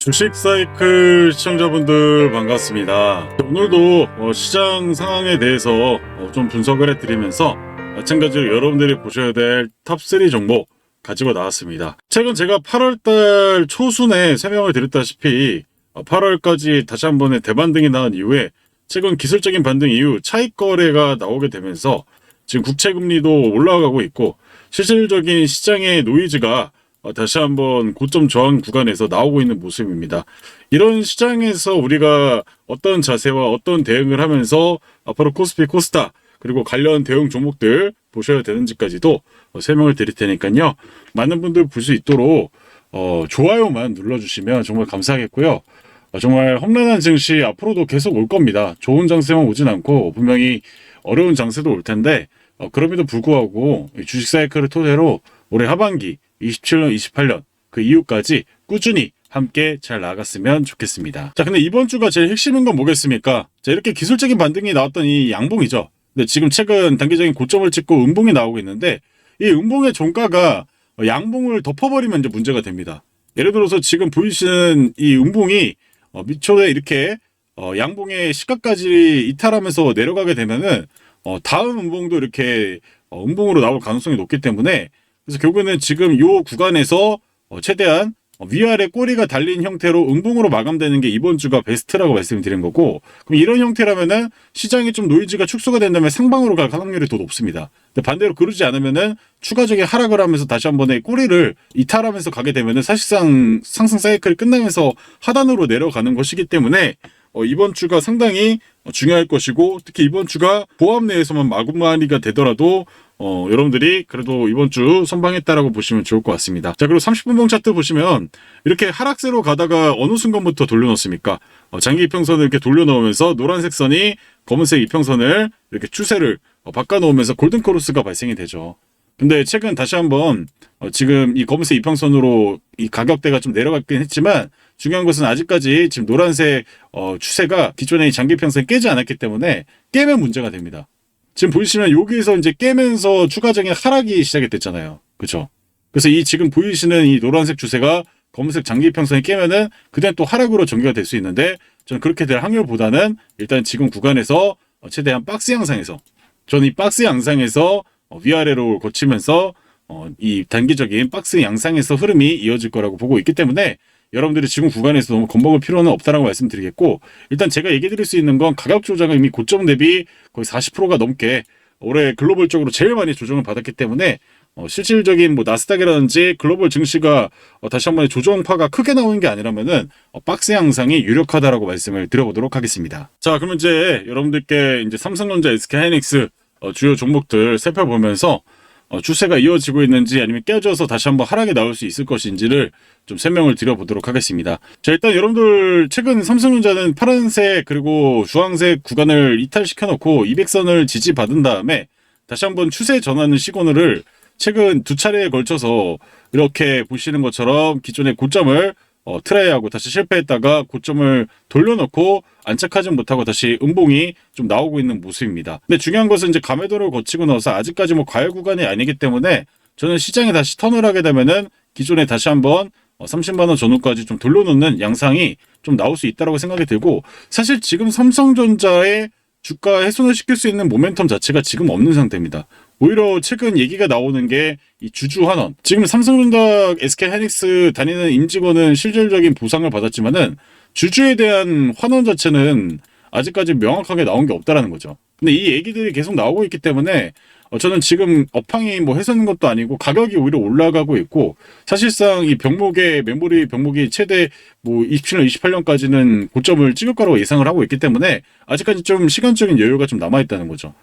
주식 사이클 시청자분들 반갑습니다. 오늘도 시장 상황에 대해서 좀 분석을 해드리면서 마찬가지로 여러분들이 보셔야 될 탑3 종목 가지고 나왔습니다. 최근 제가 8월달 초순에 설명을 드렸다시피 8월까지 다시 한 번의 대반등이 나온 이후에 최근 기술적인 반등 이후 차익 거래가 나오게 되면서 지금 국채금리도 올라가고 있고 실질적인 시장의 노이즈가 다시 한번 고점 저항 구간에서 나오고 있는 모습입니다. 이런 시장에서 우리가 어떤 자세와 어떤 대응을 하면서 앞으로 코스피, 코스닥 그리고 관련 대응 종목들 보셔야 되는지까지도 설명을 드릴 테니까요. 많은 분들 볼 수 있도록 좋아요만 눌러주시면 정말 감사하겠고요. 정말 험난한 증시 앞으로도 계속 올 겁니다. 좋은 장세만 오진 않고 분명히 어려운 장세도 올 텐데 그럼에도 불구하고 주식 사이클을 토대로 올해 하반기 27년, 28년 그 이후까지 꾸준히 함께 잘 나아갔으면 좋겠습니다. 자, 근데 이번 주가 제일 핵심인 건 뭐겠습니까? 자, 이렇게 기술적인 반등이 나왔던 이 양봉이죠. 근데 지금 최근 단기적인 고점을 찍고 음봉이 나오고 있는데 이 음봉의 종가가 양봉을 덮어버리면 이제 문제가 됩니다. 예를 들어서 지금 보이시는 이 음봉이 밑초에 이렇게 양봉의 시가까지 이탈하면서 내려가게 되면은 다음 음봉도 이렇게 음봉으로 나올 가능성이 높기 때문에 그래서 결국에는 지금 이 구간에서 최대한 위아래 꼬리가 달린 형태로 음봉으로 마감되는 게 이번 주가 베스트라고 말씀드린 거고, 그럼 이런 형태라면은 시장이 좀 노이즈가 축소가 된다면 상방으로 갈 가능률이 더 높습니다. 근데 반대로 그러지 않으면은 추가적인 하락을 하면서 다시 한 번의 꼬리를 이탈하면서 가게 되면은 사실상 상승 사이클이 끝나면서 하단으로 내려가는 것이기 때문에 이번 주가 상당히 중요할 것이고, 특히 이번 주가 보합 내에서만 마구마리가 되더라도 여러분들이 그래도 이번 주 선방했다라고 보시면 좋을 것 같습니다. 자, 그리고 30분봉 차트 보시면 이렇게 하락세로 가다가 어느 순간부터 돌려놓습니까? 장기 이평선을 이렇게 돌려놓으면서 노란색 선이 검은색 이평선을 이렇게 추세를 바꿔놓으면서 골든크로스가 발생이 되죠. 근데 최근 다시 한번 지금 이 검은색 이평선으로 이 가격대가 좀 내려갔긴 했지만 중요한 것은 아직까지 지금 노란색 추세가 기존의 장기 이평선이 깨지 않았기 때문에 깨면 문제가 됩니다. 지금 보이시면 여기에서 이제 깨면서 추가적인 하락이 시작이 됐잖아요. 그렇죠? 그래서 이 지금 보이시는 이 노란색 추세가 검은색 장기 이평선이 깨면은 그다음 또 하락으로 전개가 될 수 있는데 저는 그렇게 될 확률보다는 일단 지금 구간에서 최대한 박스 양상에서 저는 이 박스 양상에서 위아래로 거치면서 이 단기적인 박스 양상에서 흐름이 이어질 거라고 보고 있기 때문에 여러분들이 지금 구간에서 너무 겁먹을 필요는 없다라고 말씀드리겠고, 일단 제가 얘기 드릴 수 있는 건 가격 조정은 이미 고점 대비 거의 40%가 넘게 올해 글로벌적으로 제일 많이 조정을 받았기 때문에 실질적인 뭐 나스닥이라든지 글로벌 증시가 다시 한번 조정파가 크게 나오는 게 아니라면은 박스 양상이 유력하다라고 말씀을 드려보도록 하겠습니다. 자, 그러면 이제 여러분들께 이제 삼성전자, SK하이닉스 주요 종목들 살펴보면서 추세가 이어지고 있는지 아니면 깨져서 다시 한번 하락이 나올 수 있을 것인지를 좀 설명을 드려보도록 하겠습니다. 자, 일단 여러분들 최근 삼성전자는 파란색 그리고 주황색 구간을 이탈시켜 놓고 200선을 지지받은 다음에 다시 한번 추세 전환을 시그널을 최근 두 차례에 걸쳐서 이렇게 보시는 것처럼 기존의 고점을 트라이하고 다시 실패했다가 고점을 돌려놓고 안착하지 못하고 다시 음봉이 좀 나오고 있는 모습입니다. 근데 중요한 것은 이제 가매도를 거치고 나서 아직까지 뭐 과열 구간이 아니기 때문에 저는 시장에 다시 턴을 하게 되면은 기존에 다시 한번 30만 원 전후까지 좀 돌려놓는 양상이 좀 나올 수 있다고 생각이 들고, 사실 지금 삼성전자의 주가 훼손을 시킬 수 있는 모멘텀 자체가 지금 없는 상태입니다. 오히려 최근 얘기가 나오는 게 이 주주 환원. 지금 삼성전자, SK하이닉스 다니는 임직원은 실질적인 보상을 받았지만은 주주에 대한 환원 자체는 아직까지 명확하게 나온 게 없다라는 거죠. 근데 이 얘기들이 계속 나오고 있기 때문에 저는 지금 업황이 뭐 해서는 것도 아니고 가격이 오히려 올라가고 있고, 사실상 이 병목의 메모리 병목이 최대 뭐 27년, 28년까지는 고점을 찍을 거라고 예상을 하고 있기 때문에 아직까지 좀 시간적인 여유가 좀 남아 있다는 거죠.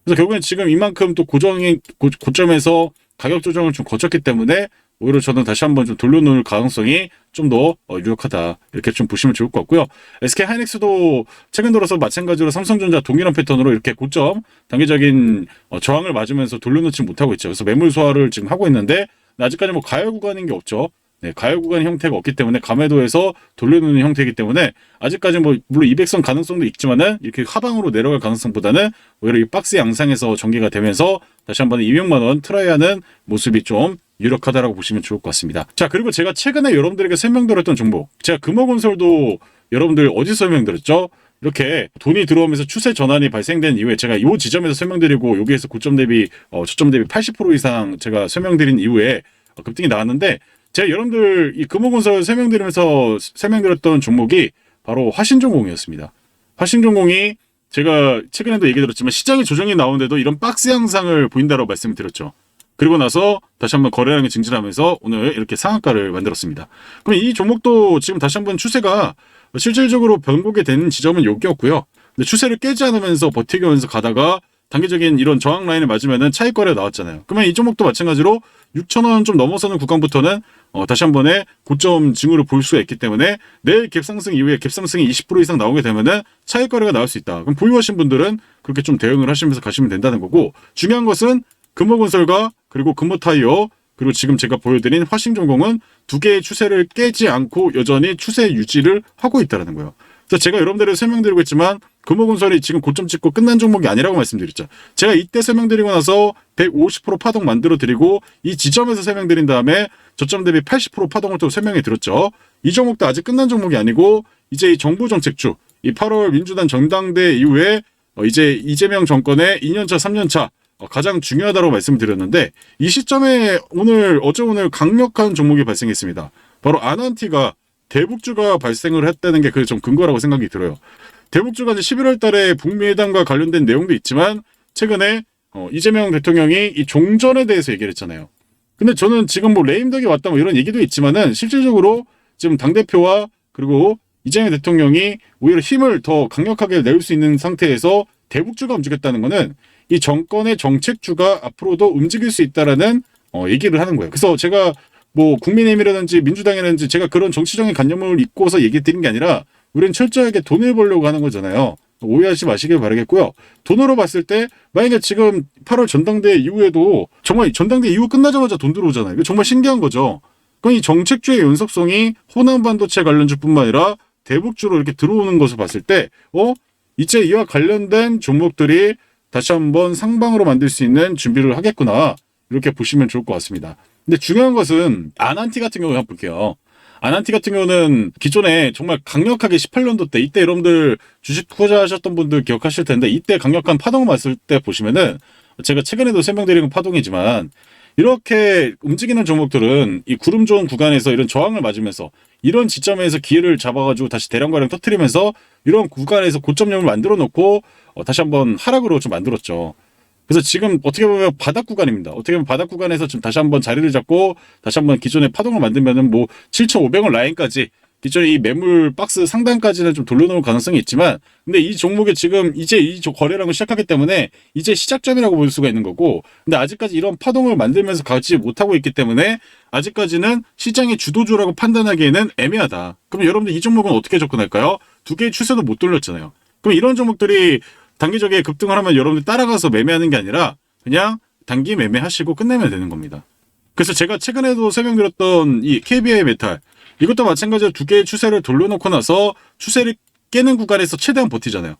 그래서 결국엔 지금 이만큼 또 고점에서 가격 조정을 좀 거쳤기 때문에 오히려 저는 다시 한번 좀 돌려놓을 가능성이 좀 더 유력하다, 이렇게 좀 보시면 좋을 것 같고요. SK하이닉스도 최근 들어서 마찬가지로 삼성전자 동일한 패턴으로 이렇게 고점 단기적인 저항을 맞으면서 돌려놓지 못하고 있죠. 그래서 매물 소화를 지금 하고 있는데 아직까지 뭐 가열 구간인 게 없죠. 네, 가열 구간 형태가 없기 때문에 감매도에서 돌려놓는 형태이기 때문에 아직까지 뭐 물론 200선 가능성도 있지만은 이렇게 하방으로 내려갈 가능성보다는 오히려 이 박스 양상에서 전개가 되면서 다시 한번 200만 원 트라이하는 모습이 좀 유력하다라고 보시면 좋을 것 같습니다. 자, 그리고 제가 최근에 여러분들에게 설명드렸던 종목, 제가 금호건설도 여러분들 어디서 설명드렸죠? 이렇게 돈이 들어오면서 추세 전환이 발생된 이후에 제가 이 지점에서 설명드리고 여기에서 고점 대비 저점 대비 80% 이상 제가 설명드린 이후에 급등이 나왔는데, 제가 여러분들 이 금호건설 설명드리면서 설명드렸던 종목이 바로 화신전공이었습니다. 화신전공이 제가 최근에도 얘기 들었지만 시장의 조정이 나오는데도 이런 박스 양상을 보인다고 말씀을 드렸죠. 그리고 나서 다시 한번 거래량이 증진하면서 오늘 이렇게 상한가를 만들었습니다. 그럼 이 종목도 지금 다시 한번 추세가 실질적으로 변곡이 되는 지점은 여기였고요. 근데 추세를 깨지 않으면서 버티면서 가다가 단기적인 이런 저항 라인을 맞으면은 차익 거래가 나왔잖아요. 그러면 이 종목도 마찬가지로 6,000원 좀 넘어서는 구간부터는 다시 한 번의 고점 징후를 볼 수가 있기 때문에 내일 갭상승 이후에 갭상승이 20% 이상 나오게 되면은 차익 거래가 나올 수 있다. 그럼 보유하신 분들은 그렇게 좀 대응을 하시면서 가시면 된다는 거고, 중요한 것은 금호건설과 그리고 금호타이어 그리고 지금 제가 보여드린 화신전공은 두 개의 추세를 깨지 않고 여전히 추세 유지를 하고 있다는 거예요. 그래서 제가 여러분들에게 설명드리고 있지만 금호건설이 지금 고점 찍고 끝난 종목이 아니라고 말씀드렸죠. 제가 이때 설명드리고 나서 150% 파동 만들어 드리고 이 지점에서 설명드린 다음에 저점 대비 80% 파동을 또 설명해 드렸죠. 이 종목도 아직 끝난 종목이 아니고 이제 이 정부 정책주, 이 8월 민주당 전당대 이후에 이제 이재명 정권의 2년차, 3년차 가장 중요하다고 말씀드렸는데, 이 시점에 어제 오늘 강력한 종목이 발생했습니다. 바로 아난티가 대북주가 발생을 했다는 게 그게 좀 근거라고 생각이 들어요. 대북주가 이제 11월 달에 북미 회담과 관련된 내용도 있지만 최근에 이재명 대통령이 이 종전에 대해서 얘기를 했잖아요. 근데 저는 지금 뭐 레임덕이 왔다 뭐 이런 얘기도 있지만은 실질적으로 지금 당대표와 그리고 이재명 대통령이 오히려 힘을 더 강력하게 낼 수 있는 상태에서 대북주가 움직였다는 거는 이 정권의 정책주가 앞으로도 움직일 수 있다라는 얘기를 하는 거예요. 그래서 제가 뭐 국민의힘이라든지 민주당이라든지 제가 그런 정치적인 관념을 잊고서 얘기 드린 게 아니라 우리는 철저하게 돈을 벌려고 하는 거잖아요. 오해하지 마시길 바라겠고요. 돈으로 봤을 때 만약에 지금 8월 전당대 이후에도 정말 전당대 이후 끝나자마자 돈 들어오잖아요. 이거 정말 신기한 거죠. 그럼 이 정책주의 연속성이 호남 반도체 관련주뿐만 아니라 대북주로 이렇게 들어오는 것을 봤을 때 이제 이와 관련된 종목들이 다시 한번 상방으로 만들 수 있는 준비를 하겠구나, 이렇게 보시면 좋을 것 같습니다. 근데 중요한 것은 아난티 같은 경우 한번 볼게요. 아난티 같은 경우는 기존에 정말 강력하게 18년도 때, 이때 여러분들 주식 투자하셨던 분들 기억하실 텐데 이때 강력한 파동을 맞을 때 보시면은 제가 최근에도 설명드린 파동이지만 이렇게 움직이는 종목들은 이 구름 좋은 구간에서 이런 저항을 맞으면서 이런 지점에서 기회를 잡아가지고 다시 대량 거래량 터뜨리면서 이런 구간에서 고점력을 만들어 놓고 다시 한번 하락으로 좀 만들었죠. 그래서 지금 어떻게 보면 바닥 구간입니다. 어떻게 보면 바닥 구간에서 좀 다시 한번 자리를 잡고 다시 한번 기존의 파동을 만들면은 뭐 7,500원 라인까지 기존의 이 매물 박스 상단까지는 좀 돌려놓을 가능성이 있지만, 근데 이 종목이 지금 이제 이 거래량을 시작하기 때문에 이제 시작점이라고 볼 수가 있는 거고, 근데 아직까지 이런 파동을 만들면서 가지 못하고 있기 때문에 아직까지는 시장의 주도주라고 판단하기에는 애매하다. 그럼 여러분들 이 종목은 어떻게 접근할까요? 두 개의 추세도 못 돌렸잖아요. 그럼 이런 종목들이 단기적에 급등을 하면 여러분들 따라가서 매매하는 게 아니라 그냥 단기 매매하시고 끝내면 되는 겁니다. 그래서 제가 최근에도 설명드렸던 이 KBI 메탈, 이것도 마찬가지로 두 개의 추세를 돌려놓고 나서 추세를 깨는 구간에서 최대한 버티잖아요.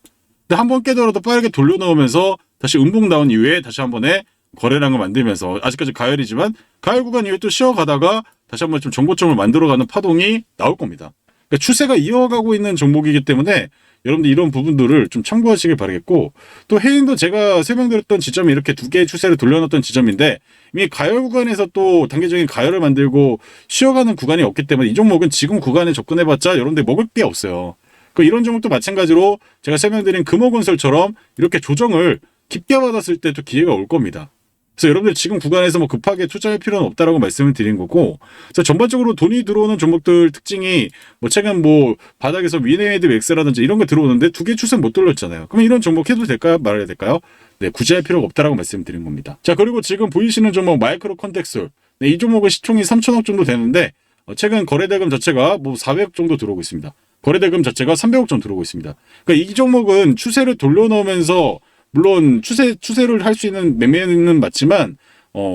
근데 한번 깨더라도 빠르게 돌려놓으면서 다시 음봉 나온 이후에 다시 한 번에 거래량을 만들면서 아직까지 가열이지만 가열 구간 이후에 또 쉬어가다가 다시 한번 좀 정고점을 만들어가는 파동이 나올 겁니다. 그러니까 추세가 이어가고 있는 종목이기 때문에 여러분들 이런 부분들을 좀 참고하시길 바라겠고, 또 헤인도 제가 설명드렸던 지점이 이렇게 두 개의 추세를 돌려놨던 지점인데 이미 가열 구간에서 또 단계적인 가열을 만들고 쉬어가는 구간이 없기 때문에 이 종목은 지금 구간에 접근해봤자 여러분들 먹을 게 없어요. 그러니까 이런 종목도 마찬가지로 제가 설명드린 금호건설처럼 이렇게 조정을 깊게 받았을 때 또 기회가 올 겁니다. 그래서 여러분들 지금 구간에서 뭐 급하게 투자할 필요는 없다라고 말씀을 드린 거고, 그래서 전반적으로 돈이 들어오는 종목들 특징이 뭐 최근 뭐 바닥에서 위네이드 엑스라든지 이런 거 들어오는데 두 개 추세 못 돌렸잖아요. 그럼 이런 종목 해도 될까요? 말해야 될까요? 네, 굳이 할 필요가 없다라고 말씀드린 겁니다. 자, 그리고 지금 보이시는 종목 마이크로 컨텍솔, 네, 이 종목은 시총이 3천억 정도 되는데 최근 거래대금 자체가 뭐 400억 정도 들어오고 있습니다. 거래대금 자체가 300억 정도 들어오고 있습니다. 그러니까 이 종목은 추세를 돌려놓으면서 물론 추세를 할 수 있는 매매는 맞지만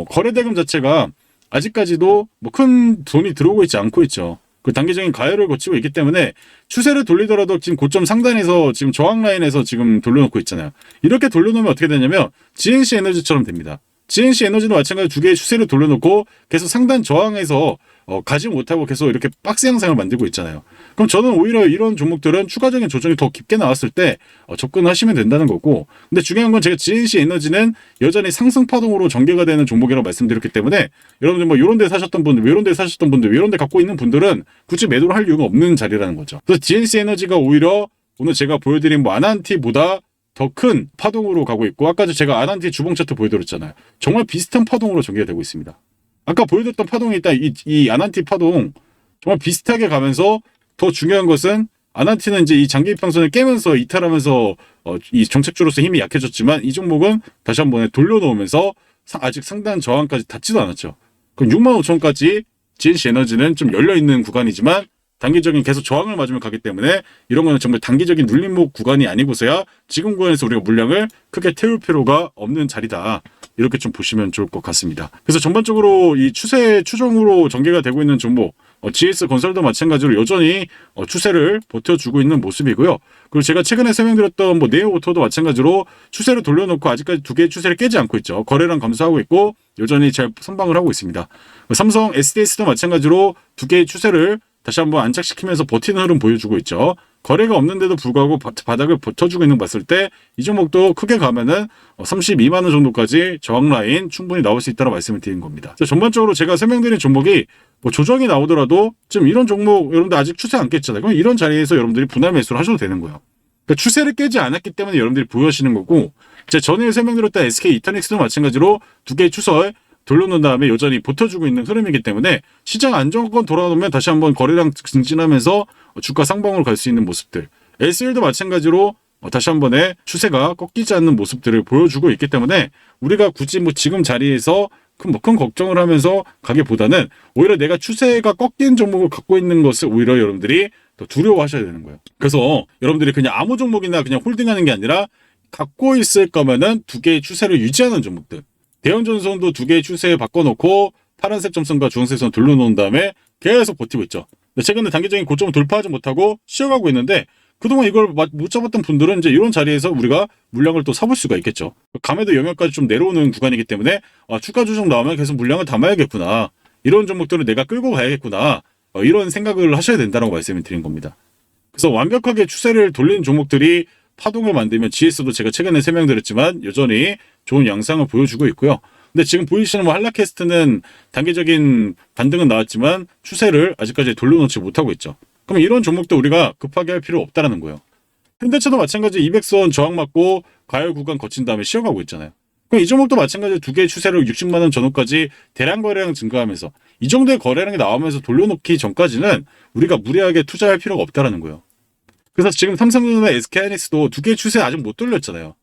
거래대금 자체가 아직까지도 뭐 큰 돈이 들어오고 있지 않고 있죠. 그 단기적인 가열을 거치고 있기 때문에 추세를 돌리더라도 지금 고점 상단에서 지금 저항 라인에서 지금 돌려놓고 있잖아요. 이렇게 돌려놓으면 어떻게 되냐면 GNC 에너지처럼 됩니다. GNC 에너지도 마찬가지로 두 개의 추세를 돌려놓고 계속 상단 저항에서 가지 못하고 계속 이렇게 박스 양상을 만들고 있잖아요. 그럼 저는 오히려 이런 종목들은 추가적인 조정이 더 깊게 나왔을 때 접근하시면 된다는 거고, 근데 중요한 건 제가 GNC 에너지는 여전히 상승 파동으로 전개가 되는 종목이라고 말씀드렸기 때문에 여러분들 뭐 이런 데 사셨던 분들, 이런 데 사셨던 분들, 이런 데 갖고 있는 분들은 굳이 매도를 할 이유가 없는 자리라는 거죠. 그래서 GNC 에너지가 오히려 오늘 제가 보여드린 뭐 아난티보다 더 큰 파동으로 가고 있고, 아까도 제가 아난티 주봉 차트 보여드렸잖아요. 정말 비슷한 파동으로 전개가 되고 있습니다. 아까 보여드렸던 파동이 있다. 이 아난티 파동 정말 비슷하게 가면서, 더 중요한 것은 아난티는 이제 이 장기 입방선을 깨면서 이탈하면서 이 정책주로서 힘이 약해졌지만, 이 종목은 다시 한번 돌려놓으면서 아직 상단 저항까지 닿지도 않았죠. 그럼 65,000원까지 GNC 에너지는 좀 열려있는 구간이지만 단기적인 계속 저항을 맞으면 가기 때문에 이런 거는 정말 단기적인 눌림목 구간이 아니고서야 지금 구간에서 우리가 물량을 크게 태울 필요가 없는 자리다. 이렇게 좀 보시면 좋을 것 같습니다. 그래서 전반적으로 이 추세 추종으로 전개가 되고 있는 종목, GS 건설도 마찬가지로 여전히 추세를 버텨주고 있는 모습이고요. 그리고 제가 최근에 설명드렸던 뭐 네오오토도 마찬가지로 추세를 돌려놓고 아직까지 두 개의 추세를 깨지 않고 있죠. 거래량 감소하고 있고 여전히 잘 선방을 하고 있습니다. 삼성 SDS도 마찬가지로 두 개의 추세를 다시 한번 안착시키면서 버티는 흐름 보여주고 있죠. 거래가 없는데도 불구하고 바닥을 버텨주고 있는 거 봤을 때 이 종목도 크게 가면은 32만 원 정도까지 저항 라인 충분히 나올 수 있다고 말씀을 드린 겁니다. 전반적으로 제가 설명드린 종목이 뭐 조정이 나오더라도 지금 이런 종목 여러분들 아직 추세 안 깼잖아요. 그럼 이런 자리에서 여러분들이 분할 매수를 하셔도 되는 거예요. 그러니까 추세를 깨지 않았기 때문에 여러분들이 보유하시는 거고, 제가 전에 설명드렸던 SK 이터닉스도 마찬가지로 두 개의 추세 돌려놓은 다음에 여전히 버텨주고 있는 흐름이기 때문에 시장 안정권 돌아오면 다시 한번 거래량 증진하면서 주가 상방으로 갈 수 있는 모습들, SL도 마찬가지로 다시 한 번에 추세가 꺾이지 않는 모습들을 보여주고 있기 때문에 우리가 굳이 뭐 지금 자리에서 큰 걱정을 하면서 가기보다는 오히려 내가 추세가 꺾인 종목을 갖고 있는 것을 오히려 여러분들이 더 두려워하셔야 되는 거예요. 그래서 여러분들이 그냥 아무 종목이나 그냥 홀딩하는 게 아니라 갖고 있을 거면은 두 개의 추세를 유지하는 종목들, 대형전선도 두 개의 추세에 바꿔놓고 파란색 점선과 주황색 선 돌려놓은 다음에 계속 버티고 있죠. 근데 최근에 단기적인 고점을 돌파하지 못하고 쉬어가고 있는데, 그동안 이걸 못 잡았던 분들은 이제 이런 자리에서 우리가 물량을 또 사볼 수가 있겠죠. 감에도 영역까지 좀 내려오는 구간이기 때문에 추가 조정 나오면 계속 물량을 담아야겠구나, 이런 종목들을 내가 끌고 가야겠구나, 이런 생각을 하셔야 된다고 말씀을 드린 겁니다. 그래서 완벽하게 추세를 돌리는 종목들이 파동을 만들면 GS도 제가 최근에 설명드렸지만 여전히 좋은 양상을 보여주고 있고요. 근데 지금 보이시는 뭐 한라캐스트는 단기적인 반등은 나왔지만 추세를 아직까지 돌려놓지 못하고 있죠. 그럼 이런 종목도 우리가 급하게 할 필요 없다라는 거예요. 현대차도 마찬가지 200선 저항 맞고 가열 구간 거친 다음에 쉬어가고 있잖아요. 그럼 이 종목도 마찬가지로 두 개의 추세로 60만 원 전후까지 대량 거래량 증가하면서 이 정도의 거래량이 나오면서 돌려놓기 전까지는 우리가 무리하게 투자할 필요가 없다라는 거예요. 그래서 지금 삼성전자나 SK하이닉스도 두 개의 추세 아직 못 돌렸잖아요.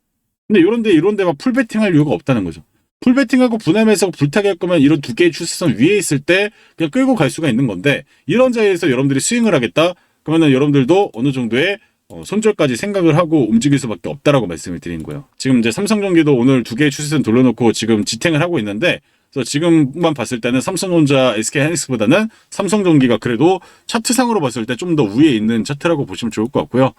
근데 이런데 막 풀베팅할 이유가 없다는 거죠. 풀베팅하고 분할매수하고 불타게 할 거면 이런 두 개의 추세선 위에 있을 때 그냥 끌고 갈 수가 있는 건데, 이런 자리에서 여러분들이 스윙을 하겠다? 그러면 여러분들도 어느 정도의 손절까지 생각을 하고 움직일 수밖에 없다라고 말씀을 드린 거예요. 지금 이제 삼성전기도 오늘 두 개의 추세선 돌려놓고 지금 지탱을 하고 있는데, 그래서 지금만 봤을 때는 삼성전자, SK하이닉스보다는 삼성전기가 그래도 차트상으로 봤을 때 좀 더 위에 있는 차트라고 보시면 좋을 것 같고요.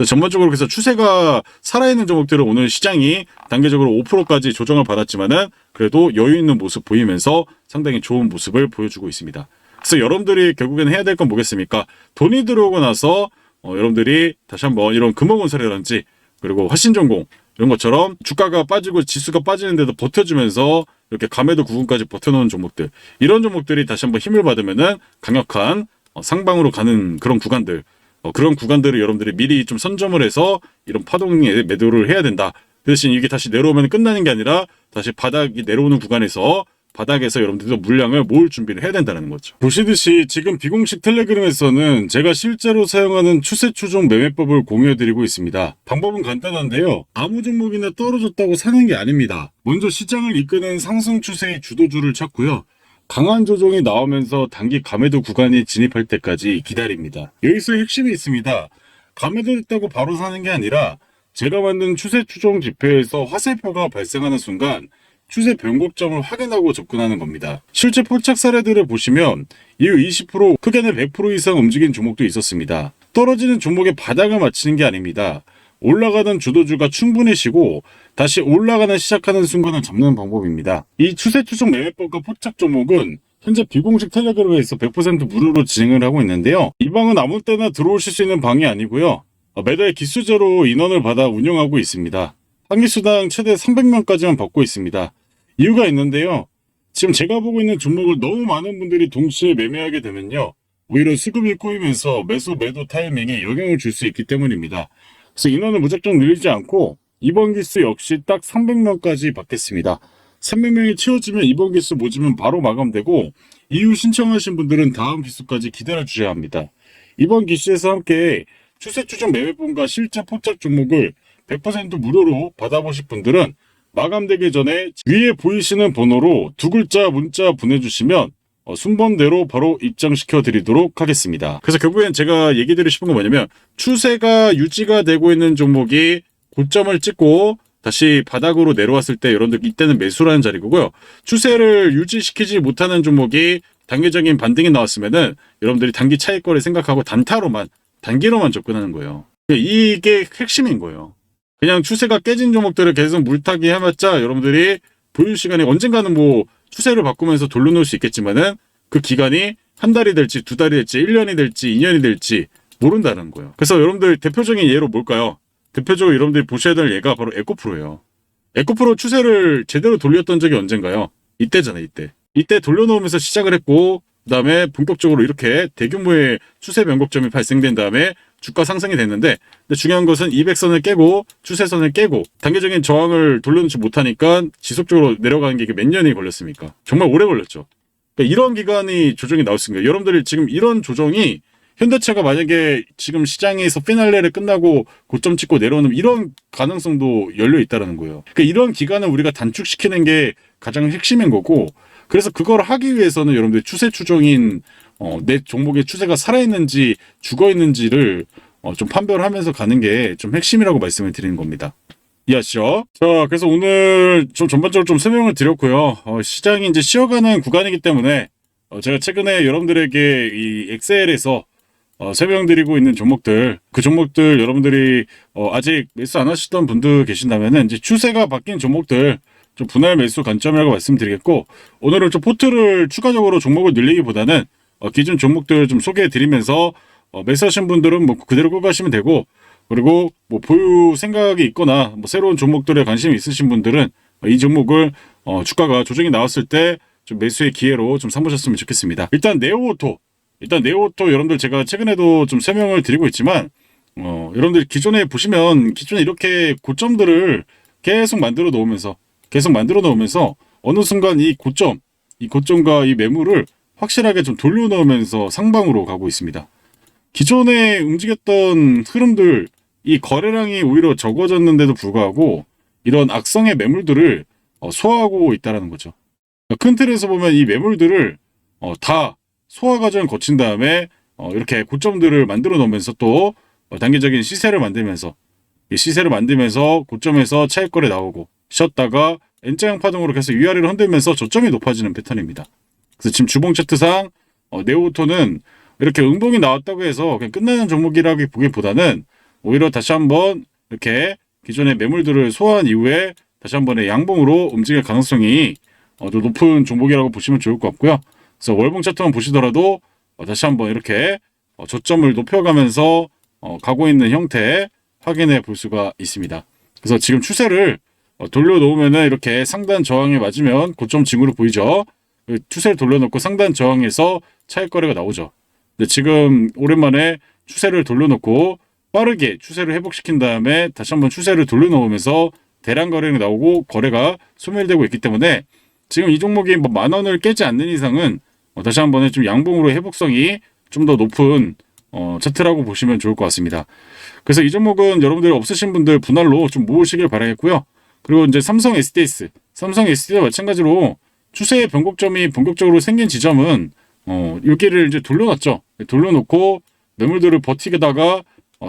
전반적으로 그래서 추세가 살아있는 종목들은 오늘 시장이 단계적으로 5%까지 조정을 받았지만은 그래도 여유 있는 모습 보이면서 상당히 좋은 모습을 보여주고 있습니다. 그래서 여러분들이 결국엔 해야 될 건 뭐겠습니까? 돈이 들어오고 나서 여러분들이 다시 한번 이런 금호건설이라든지 그리고 화신전공 이런 것처럼 주가가 빠지고 지수가 빠지는데도 버텨주면서 이렇게 감에도 구근까지 버텨놓은 종목들, 이런 종목들이 다시 한번 힘을 받으면은 강력한 상방으로 가는 그런 구간들, 그런 구간들을 여러분들이 미리 좀 선점을 해서 이런 파동에 매도를 해야 된다. 그 대신 이게 다시 내려오면 끝나는 게 아니라 다시 바닥이 내려오는 구간에서 바닥에서 여러분들도 물량을 모을 준비를 해야 된다는 거죠. 보시듯이 지금 비공식 텔레그램에서는 제가 실제로 사용하는 추세 추종 매매법을 공유해드리고 있습니다. 방법은 간단한데요. 아무 종목이나 떨어졌다고 사는 게 아닙니다. 먼저 시장을 이끄는 상승 추세의 주도주를 찾고요. 강한 조정이 나오면서 단기 감매도 구간이 진입할 때까지 기다립니다. 여기서 핵심이 있습니다. 감매도 됐다고 바로 사는 게 아니라 제가 만든 추세 추종 지표에서 화살표가 발생하는 순간 추세 변곡점을 확인하고 접근하는 겁니다. 실제 포착 사례들을 보시면 이후 20% 크게는 100% 이상 움직인 종목도 있었습니다. 떨어지는 종목의 바닥을 맞추는 게 아닙니다. 올라가는 주도주가 충분히 쉬고 다시 올라가는 시작하는 순간을 잡는 방법입니다. 이 추세 추종 매매법과 포착 종목은 현재 비공식 텔레그램에서 100% 무료로 진행을 하고 있는데요. 이 방은 아무 때나 들어오실 수 있는 방이 아니고요. 매달 기수제로 인원을 받아 운영하고 있습니다. 한 기수당 최대 300명까지만 받고 있습니다. 이유가 있는데요. 지금 제가 보고 있는 종목을 너무 많은 분들이 동시에 매매하게 되면요. 오히려 수급이 꼬이면서 매수 매도 타이밍에 영향을 줄 수 있기 때문입니다. 그래서 인원을 무작정 늘리지 않고 이번 기수 역시 딱 300명까지 받겠습니다. 300명이 채워지면 이번 기수 모집은 바로 마감되고 이후 신청하신 분들은 다음 기수까지 기다려 주셔야 합니다. 이번 기수에서 함께 추세 추종 매매본과 실제 포착 종목을 100% 무료로 받아보실 분들은 마감되기 전에 위에 보이시는 번호로 두 글자 문자 보내주시면 순번대로 바로 입장시켜 드리도록 하겠습니다. 그래서 결국엔 제가 얘기 드리고 싶은 건 뭐냐면 추세가 유지가 되고 있는 종목이 고점을 찍고 다시 바닥으로 내려왔을 때 여러분들 이때는 매수라는 자리고요. 추세를 유지시키지 못하는 종목이 단기적인 반등이 나왔으면은 여러분들이 단기 차익거래 생각하고 단기로만 접근하는 거예요. 이게 핵심인 거예요. 그냥 추세가 깨진 종목들을 계속 물타기 해봤자 여러분들이 보유 시간이 언젠가는 뭐 추세를 바꾸면서 돌려놓을 수 있겠지만은 그 기간이 한 달이 될지 두 달이 될지 1년이 될지 2년이 될지 모른다는 거예요. 그래서 여러분들 대표적인 예로 뭘까요? 대표적으로 여러분들이 보셔야 될 예가 바로 에코프로예요. 에코프로 추세를 제대로 돌렸던 적이 언젠가요? 이때잖아요, 이때. 이때 돌려놓으면서 시작을 했고 그 다음에 본격적으로 이렇게 대규모의 추세 변곡점이 발생된 다음에 주가 상승이 됐는데 근데 중요한 것은 200선을 깨고 추세선을 깨고 단기적인 저항을 돌려놓지 못하니까 지속적으로 내려가는 게 몇 년이 걸렸습니까? 정말 오래 걸렸죠. 그러니까 이런 기간이 조정이 나왔습니다. 여러분들이 지금 이런 조정이 현대차가 만약에 지금 시장에서 피날레를 끝나고 고점 찍고 내려오는 이런 가능성도 열려 있다는 거예요. 그러니까 이런 기간을 우리가 단축시키는 게 가장 핵심인 거고 그래서 그걸 하기 위해서는 여러분들 추세 추종인 내 종목의 추세가 살아있는지 죽어있는지를 좀 판별하면서 가는 게 좀 핵심이라고 말씀을 드리는 겁니다. 이해하시죠? 자, 그래서 오늘 좀 전반적으로 좀 설명을 드렸고요. 시장이 이제 쉬어가는 구간이기 때문에 제가 최근에 여러분들에게 이 엑셀에서 설명드리고 있는 종목들, 그 종목들 여러분들이 아직 매수 안 하시던 분들 계신다면은 이제 추세가 바뀐 종목들 좀 분할 매수 관점이라고 말씀드리겠고 오늘은 좀 포트를 추가적으로 종목을 늘리기보다는 기존 종목들 좀 소개해드리면서 매수하신 분들은 뭐 그대로 끌고 가시면 되고 그리고 뭐 보유 생각이 있거나 뭐 새로운 종목들에 관심이 있으신 분들은 이 종목을 주가가 조정이 나왔을 때 좀 매수의 기회로 좀 삼으셨으면 좋겠습니다. 일단 네오오토 여러분들 제가 최근에도 좀 설명을 드리고 있지만 여러분들 기존에 보시면 기존에 이렇게 고점들을 계속 만들어 놓으면서 어느 순간 이 고점과 이 매물을 확실하게 좀 돌려놓으면서 상방으로 가고 있습니다. 기존에 움직였던 흐름들 이 거래량이 오히려 적어졌는데도 불구하고 이런 악성의 매물들을 소화하고 있다는 거죠. 큰 틀에서 보면 이 매물들을 다 소화 과정을 거친 다음에 이렇게 고점들을 만들어 놓으면서 또 단기적인 시세를 만들면서 고점에서 차익거래 나오고 쉬었다가 N자형 파동으로 계속 위아래로 흔들면서 저점이 높아지는 패턴입니다. 그래서 지금 주봉 차트상 네오오토는 이렇게 음봉이 나왔다고 해서 그냥 끝나는 종목이라고 보기보다는 오히려 다시 한번 이렇게 기존의 매물들을 소화한 이후에 다시 한번의 양봉으로 움직일 가능성이 좀 높은 종목이라고 보시면 좋을 것 같고요. 그래서 월봉 차트만 보시더라도 다시 한번 이렇게 저점을 높여가면서 가고 있는 형태 확인해 볼 수가 있습니다. 그래서 지금 추세를 돌려놓으면 이렇게 상단 저항에 맞으면 고점 징후로 보이죠. 추세를 돌려놓고 상단 저항에서 차익거래가 나오죠. 근데 지금 오랜만에 추세를 돌려놓고 빠르게 추세를 회복시킨 다음에 다시 한번 추세를 돌려놓으면서 대량 거래가 나오고 거래가 소멸되고 있기 때문에 지금 이 종목이 뭐 10,000원을 깨지 않는 이상은 다시 한번 좀 양봉으로 회복성이 좀 더 높은 차트라고 보시면 좋을 것 같습니다. 그래서 이 종목은 여러분들 없으신 분들 분할로 좀 모으시길 바라겠고요. 그리고 이제 삼성 SDS와 마찬가지로 추세의 변곡점이 본격적으로 생긴 지점은 여기를 이제 돌려놨죠. 돌려놓고 매물들을 버티다가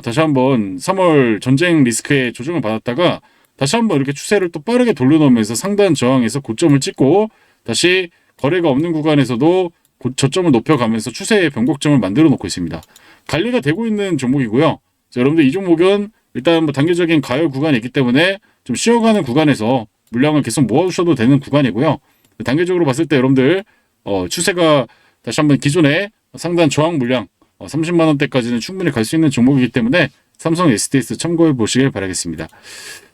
다시 한번 3월 전쟁 리스크에 조정을 받았다가 다시 한번 이렇게 추세를 또 빠르게 돌려놓으면서 상단 저항에서 고점을 찍고 다시 거래가 없는 구간에서도 저점을 높여가면서 추세의 변곡점을 만들어 놓고 있습니다. 관리가 되고 있는 종목이고요. 자, 여러분들 이 종목은 일단 뭐 단계적인 가열 구간이 있기 때문에 좀 쉬어가는 구간에서 물량을 계속 모아주셔도 되는 구간이고요. 단계적으로 봤을 때 여러분들 추세가 다시 한번 기존의 상단 저항 물량 30만 원대까지는 충분히 갈 수 있는 종목이기 때문에 삼성 SDS 참고해 보시길 바라겠습니다.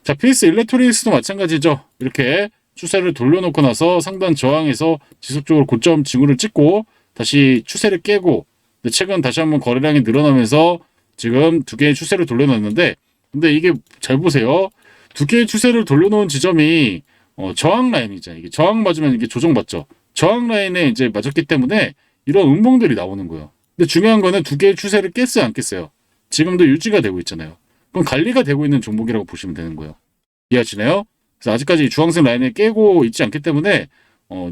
자, PS 일렉트로닉스도 마찬가지죠. 이렇게 추세를 돌려놓고 나서 상단 저항에서 지속적으로 고점 징후를 찍고 다시 추세를 깨고 최근 다시 한번 거래량이 늘어나면서 지금 두 개의 추세를 돌려놨는데 근데 이게 잘 보세요. 두 개의 추세를 돌려놓은 지점이 저항 라인이잖아요. 이게 저항 맞으면 이게 조정받죠. 저항 라인에 이제 맞았기 때문에 이런 음봉들이 나오는 거예요. 근데 중요한 거는 두 개의 추세를 깼어요, 안 깼어요? 지금도 유지가 되고 있잖아요. 그럼 관리가 되고 있는 종목이라고 보시면 되는 거예요. 이해하시나요? 그래서 아직까지 주황색 라인을 깨고 있지 않기 때문에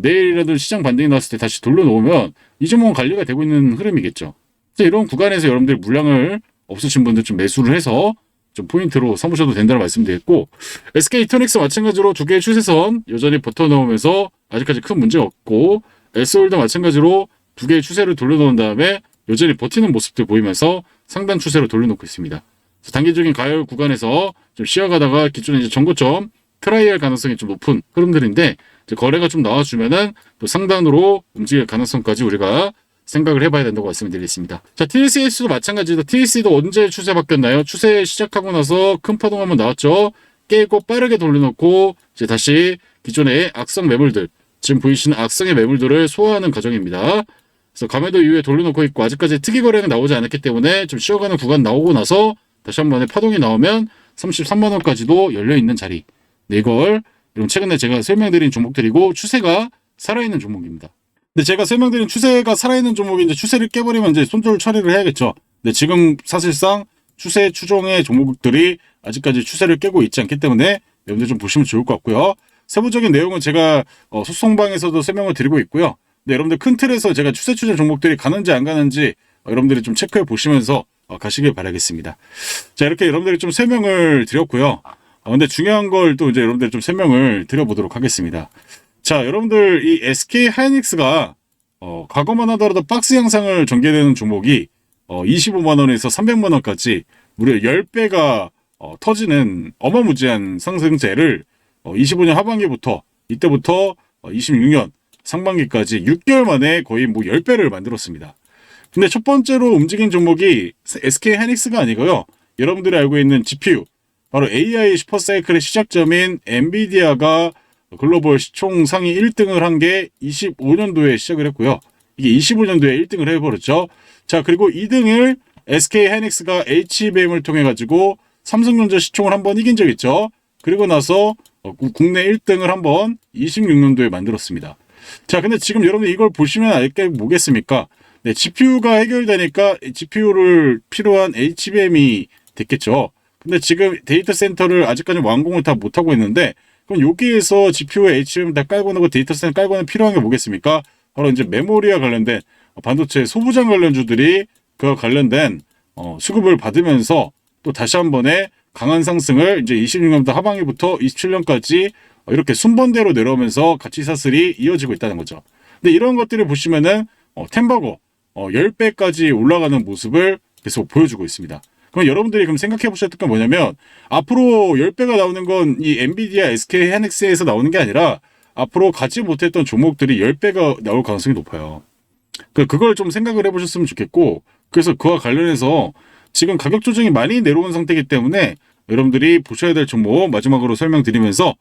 내일이라도 시장 반등이 나왔을 때 다시 돌려놓으면 이 종목은 관리가 되고 있는 흐름이겠죠. 그래서 이런 구간에서 여러분들 물량을 없으신 분들 좀 매수를 해서 좀 포인트로 삼으셔도 된다는 말씀드렸고 SK이터닉스 마찬가지로 두 개의 추세선 여전히 버텨놓으면서 아직까지 큰 문제가 없고 S홀도 마찬가지로 두 개의 추세를 돌려놓은 다음에 여전히 버티는 모습들 보이면서 상단 추세로 돌려놓고 있습니다. 단기적인 가열 구간에서 좀 쉬어가다가 기존에 이제 전고점 트라이할 가능성이 좀 높은 흐름들인데 이제 거래가 좀 나와주면은 또 상단으로 움직일 가능성까지 우리가 생각을 해봐야 된다고 말씀드리겠습니다. 자, TCS도 마찬가지로 TC도 언제 추세 바뀌었나요? 추세 시작하고 나서 큰 파동 한번 나왔죠. 깨고 빠르게 돌려놓고 이제 다시 기존의 악성 매물들 지금 보이시는 악성의 매물들을 소화하는 과정입니다. 그래서 감매도 이후에 돌려놓고 있고 아직까지 특이 거래가 나오지 않았기 때문에 좀 쉬어가는 구간 나오고 나서 다시 한 번에 파동이 나오면 33만 원까지도 열려있는 자리. 네, 이걸 여러분 최근에 제가 설명드린 종목들이고 추세가 살아있는 종목입니다. 근데 제가 설명드린 추세가 살아있는 종목이 이제 추세를 깨버리면 이제 손절 처리를 해야겠죠. 근데 지금 사실상 추세 추종의 종목들이 아직까지 추세를 깨고 있지 않기 때문에 여러분들 좀 보시면 좋을 것 같고요. 세부적인 내용은 제가 소송방에서도 설명을 드리고 있고요. 근데 여러분들 큰 틀에서 제가 추세 추종 종목들이 가는지 안 가는지 여러분들이 좀 체크해 보시면서 가시길 바라겠습니다. 자, 이렇게 여러분들이 좀 설명을 드렸고요. 근데 중요한 걸 또 이제 여러분들 좀 설명을 드려보도록 하겠습니다. 자, 여러분들 이 SK 하이닉스가 과거만 하더라도 박스 양상을 전개되는 종목이 25만 원에서 300만 원까지 무려 10배가 터지는 어마무지한 상승세를 25년 하반기부터 이때부터 26년 상반기까지 6개월 만에 거의 뭐 10배를 만들었습니다. 근데 첫 번째로 움직인 종목이 SK 하이닉스가 아니고요. 여러분들이 알고 있는 GPU, 바로 AI 슈퍼사이클의 시작점인 엔비디아가 글로벌 시총 상위 1등을 한 게 25년도에 시작을 했고요. 이게 25년도에 1등을 해버렸죠. 자, 그리고 2등을 SK 하이닉스가 HBM을 통해 가지고 삼성전자 시총을 한번 이긴 적 있죠. 그리고 나서 국내 1등을 한번 26년도에 만들었습니다. 자, 근데 지금 여러분들 이걸 보시면 알게 뭐겠습니까? 네, GPU가 해결되니까 GPU를 필요한 HBM이 됐겠죠. 근데 지금 데이터 센터를 아직까지 완공을 다 못하고 있는데 그럼 여기에서 GPU에 HBM 다 깔고 나고 데이터 센터 깔고 는 필요한 게 뭐겠습니까? 바로 이제 메모리와 관련된 반도체 소부장 관련주들이 그와 관련된 수급을 받으면서 또 다시 한 번에 강한 상승을 이제 26년부터 하반기부터 27년까지 이렇게 순번대로 내려오면서 가치 사슬이 이어지고 있다는 거죠. 근데 이런 것들을 보시면은 템버거 10배까지 올라가는 모습을 계속 보여주고 있습니다. 그럼 여러분들이 그럼 생각해 보셨던 건 뭐냐면 앞으로 10배가 나오는 건 이 엔비디아, SK 하이닉스에서 나오는 게 아니라 앞으로 가지 못했던 종목들이 10배가 나올 가능성이 높아요. 그걸 좀 생각을 해보셨으면 좋겠고 그래서 그와 관련해서 지금 가격 조정이 많이 내려온 상태이기 때문에 여러분들이 보셔야 될 종목 마지막으로 설명드리면서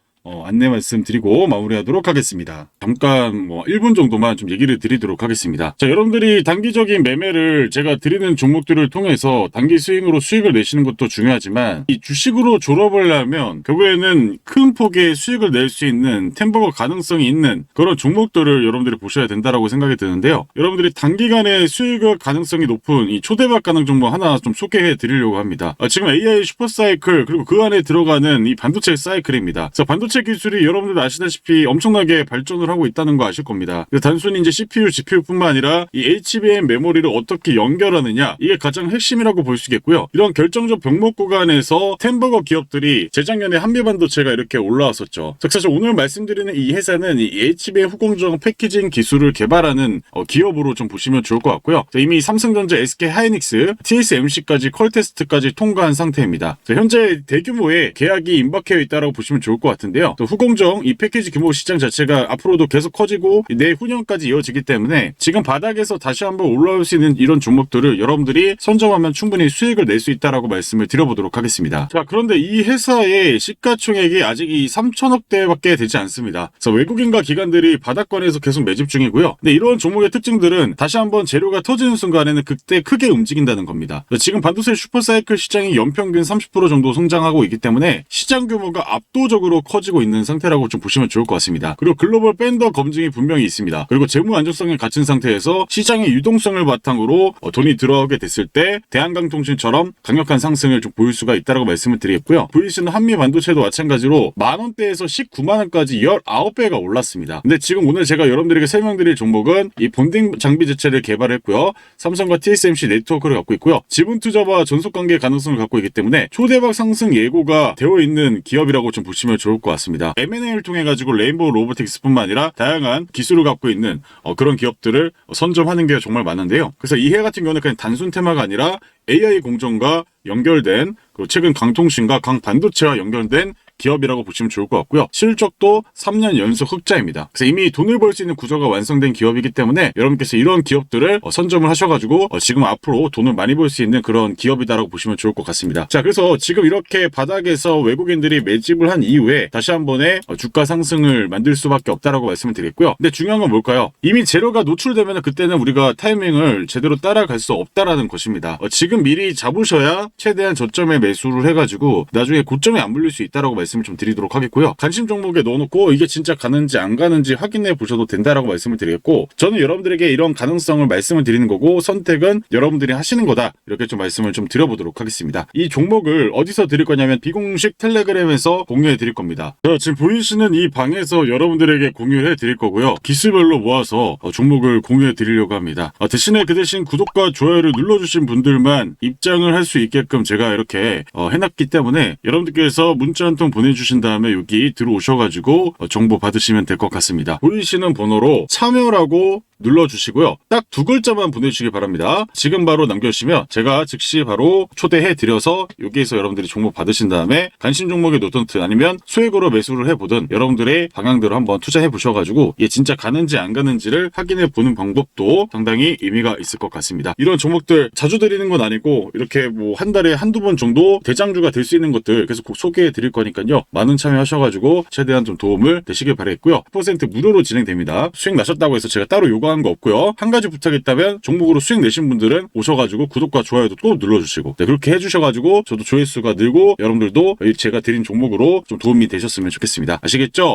안내 말씀드리고 마무리하도록 하겠습니다. 잠깐 1분 정도만 좀 얘기를 드리도록 하겠습니다. 자, 여러분들이 단기적인 매매를 제가 드리는 종목들을 통해서 단기 스윙으로 수익을 내시는 것도 중요하지만 이 주식으로 졸업을 하면 결국에는 큰 폭의 수익을 낼 수 있는 템버거 가능성이 있는 그런 종목들을 여러분들이 보셔야 된다라고 생각이 드는데요. 여러분들이 단기간에 수익 가능성이 높은 이 초대박 가능 종목 하나 좀 소개해 드리려고 합니다. 지금 AI 슈퍼사이클 그리고 그 안에 들어가는 이 반도체 사이클입니다. 그래서 반도체 반도체 기술이 여러분들 아시다시피 엄청나게 발전을 하고 있다는 거 아실 겁니다. 단순히 이제 CPU, GPU뿐만 아니라 이 HBM 메모리를 어떻게 연결하느냐, 이게 가장 핵심이라고 볼 수 있겠고요. 이런 결정적 병목 구간에서 템버거 기업들이 재작년에 한미반도체가 이렇게 올라왔었죠. 사실 오늘 말씀드리는 이 회사는 이 HBM 후공정 패키징 기술을 개발하는 기업으로 좀 보시면 좋을 것 같고요. 이미 삼성전자, SK하이닉스, TSMC까지 퀄 테스트까지 통과한 상태입니다. 현재 대규모의 계약이 임박해 있다고 보시면 좋을 것 같은데요. 후공정 이 패키지 규모 시장 자체가 앞으로도 계속 커지고 내후년까지 이어지기 때문에 지금 바닥에서 다시 한번 올라올 수 있는 이런 종목들을 여러분들이 선점하면 충분히 수익을 낼 수 있다라고 말씀을 드려보도록 하겠습니다. 자, 그런데 이 회사의 시가총액이 아직 이 3천억대밖에 되지 않습니다. 그래서 외국인과 기관들이 바닥권에서 계속 매집 중이고요. 근데 이런 종목의 특징들은 다시 한번 재료가 터지는 순간에는 그때 크게 움직인다는 겁니다. 지금 반도체 슈퍼사이클 시장이 연평균 30% 정도 성장하고 있기 때문에 시장 규모가 압도적으로 커지고 있는 상태라고 좀 보시면 좋을 것 같습니다. 그리고 글로벌 밴더 검증이 분명히 있습니다. 그리고 재무 안정성에 갖춘 상태에서 시장의 유동성을 바탕으로 돈이 들어오게 됐을 때 대한강통신처럼 강력한 상승을 좀 보일 수가 있다고 말씀을 드리겠고요. VC는 한미반도체도 마찬가지로 만원대에서 19만원까지 19배가 올랐습니다. 근데 지금 오늘 제가 여러분들에게 설명드릴 종목은 이 본딩 장비 자체를 개발했고요. 삼성과 TSMC 네트워크를 갖고 있고요. 지분 투자와 전속 관계 가능성을 갖고 있기 때문에 초대박 상승 예고가 되어 있는 기업이라고 좀 보시면 좋을 것 같습니다. M&A를 통해 가지고 레인보우 로보틱스뿐만 아니라 다양한 기술을 갖고 있는 그런 기업들을 선점하는 게 정말 많은데요. 그래서 이 해 같은 경우는 그냥 단순 테마가 아니라 AI 공정과 연결된, 그리고 최근 강통신과 강반도체와 연결된 기업이라고 보시면 좋을 것 같고요. 실적도 3년 연속 흑자입니다. 그래서 이미 돈을 벌 수 있는 구조가 완성된 기업이기 때문에 여러분께서 이런 기업들을 선점을 하셔가지고 지금 앞으로 돈을 많이 벌 수 있는 그런 기업이다라고 보시면 좋을 것 같습니다. 자, 그래서 지금 이렇게 바닥에서 외국인들이 매집을 한 이후에 다시 한 번의 주가 상승을 만들 수밖에 없다라고 말씀을 드렸고요. 근데 중요한 건 뭘까요? 이미 재료가 노출되면 그때는 우리가 타이밍을 제대로 따라갈 수 없다라는 것입니다. 지금 미리 잡으셔야 최대한 저점에 매수를 해가지고 나중에 고점에 안 물릴 수 있다라고 말씀을 좀 드리도록 하겠고요. 관심 종목에 넣어놓고 이게 진짜 가는지 안 가는지 확인해 보셔도 된다라고 말씀을 드리겠고, 저는 여러분들에게 이런 가능성을 말씀을 드리는 거고 선택은 여러분들이 하시는 거다, 이렇게 좀 말씀을 좀 드려보도록 하겠습니다. 이 종목을 어디서 드릴 거냐면 비공식 텔레그램에서 공유해 드릴 겁니다. 지금 보이시는 이 방에서 여러분들에게 공유해 드릴 거고요. 기수별로 모아서 종목을 공유해 드리려고 합니다. 대신에 그 대신 구독과 좋아요를 눌러주신 분들만 입장을 할 수 있게끔 제가 이렇게 해놨기 때문에 여러분들께서 문자 한 통 보내주신 다음에 여기 들어오셔가지고 정보 받으시면 될 것 같습니다. 보이시는 번호로 참여라고 눌러주시고요. 딱 두 글자만 보내주시기 바랍니다. 지금 바로 남겨주시면 제가 즉시 바로 초대해 드려서 여기에서 여러분들이 종목 받으신 다음에 관심 종목에 놓든 아니면 소액으로 매수를 해보든 여러분들의 방향대로 한번 투자해 보셔가지고 이게 진짜 가는지 안 가는지를 확인해 보는 방법도 상당히 의미가 있을 것 같습니다. 이런 종목들 자주 드리는 건 아니고 이렇게 뭐 한 달에 한두 번 정도 대장주가 될 수 있는 것들 계속 소개해 드릴 거니까요. 많은 참여하셔가지고 최대한 좀 도움을 되시길 바라겠고요. 100% 무료로 진행됩니다. 수익 나셨다고 해서 제가 따로 요구하는 거 없고요. 한 가지 부탁이 있다면 종목으로 수익 내신 분들은 오셔가지고 구독과 좋아요도 또 눌러주시고, 그렇게 해주셔가지고 저도 조회수가 늘고 여러분들도 제가 드린 종목으로 좀 도움이 되셨으면 좋겠습니다. 아시겠죠?